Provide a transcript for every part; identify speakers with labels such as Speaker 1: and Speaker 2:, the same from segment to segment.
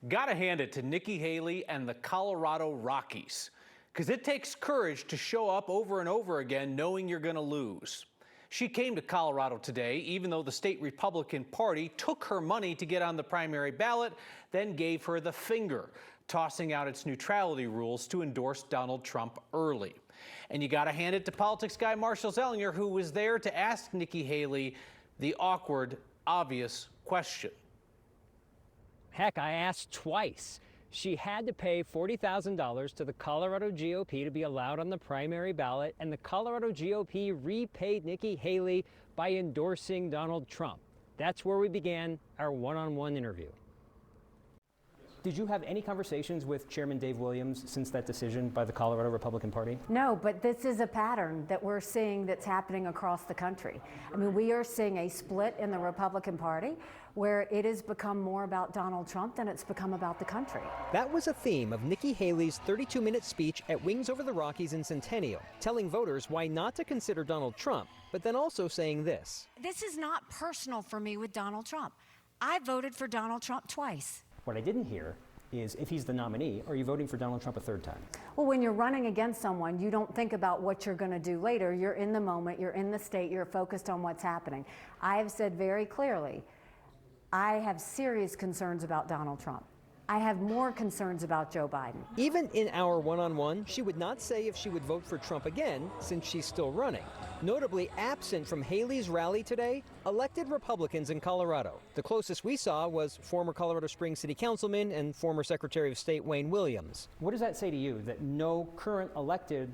Speaker 1: Gotta hand it to Nikki Haley and the Colorado Rockies, because it takes courage to show up over and over again knowing you're going to lose. She came to Colorado today, even though the state Republican Party took her money to get on the primary ballot, then gave her the finger, tossing out its neutrality rules to endorse Donald Trump early. And you gotta hand it to politics guy Marshall Zellinger, who was there to ask Nikki Haley the awkward, obvious question.
Speaker 2: Heck, I asked twice. She had to pay $40,000 to the Colorado GOP to be allowed on the primary ballot, and the Colorado GOP repaid Nikki Haley by endorsing Donald Trump. That's where we began our one-on-one interview. Did you have any conversations with Chairman Dave Williams since that decision by the Colorado Republican Party?
Speaker 3: No, but this is a pattern that we're seeing that's happening across the country. I mean, we are seeing a split in the Republican Party where it has become more about Donald Trump than it's become about the country.
Speaker 2: That was a theme of Nikki Haley's 32-minute speech at Wings Over the Rockies in Centennial, telling voters why not to consider Donald Trump, but then also saying this.
Speaker 3: This is not personal for me with Donald Trump. I voted for Donald Trump twice.
Speaker 2: What I didn't hear is, if he's the nominee, are you voting for Donald Trump a third time?
Speaker 3: Well, when you're running against someone, you don't think about what you're going to do later. You're in the moment, you're in the state, you're focused on what's happening. I have said very clearly, I have serious concerns about Donald Trump. I have more concerns about Joe Biden.
Speaker 2: Even in our one-on-one, she would not say if she would vote for Trump again, since she's still running. Notably absent from Haley's rally today, elected Republicans in Colorado. The closest we saw was former Colorado Springs City Councilman and former Secretary of State Wayne Williams. What does that say to you, that no current elected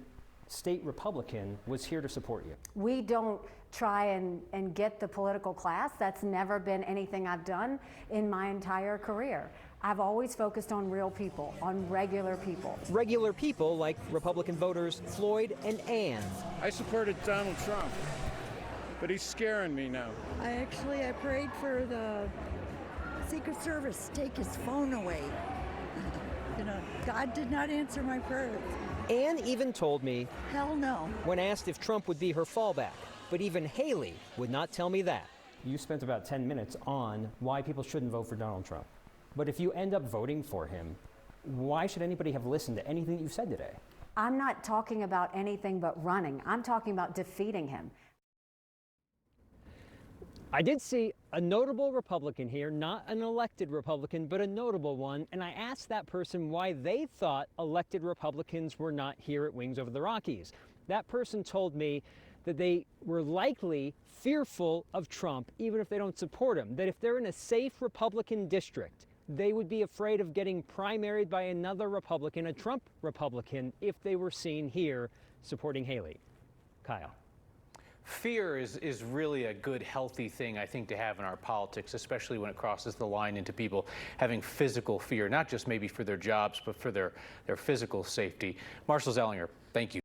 Speaker 2: state Republican was here to support you?
Speaker 3: We don't try and get the political class. That's never been anything I've done in my entire career. I've always focused on real people, on regular people.
Speaker 2: Regular people like Republican voters Floyd and Ann.
Speaker 4: I supported Donald Trump, but he's scaring me now.
Speaker 5: I prayed for the Secret Service to take his phone away. God did not answer my prayers.
Speaker 2: Ann even told me,
Speaker 5: hell no,
Speaker 2: when asked if Trump would be her fallback. But even Haley would not tell me that. You spent about 10 minutes on why people shouldn't vote for Donald Trump. But if you end up voting for him, why should anybody have listened to anything that you said today?
Speaker 3: I'm not talking about anything but running. I'm talking about defeating him.
Speaker 2: I did see a notable Republican here, not an elected Republican, but a notable one, and I asked that person why they thought elected Republicans were not here at Wings Over the Rockies. That person told me that they were likely fearful of Trump, even if they don't support him, that if they're in a safe Republican district, they would be afraid of getting primaried by another Republican, a Trump Republican, if they were seen here supporting Haley. Kyle.
Speaker 1: Fear is really a good, healthy thing, I think, to have in our politics, especially when it crosses the line into people having physical fear, not just maybe for their jobs, but for their physical safety. Marshall Zellinger, thank you.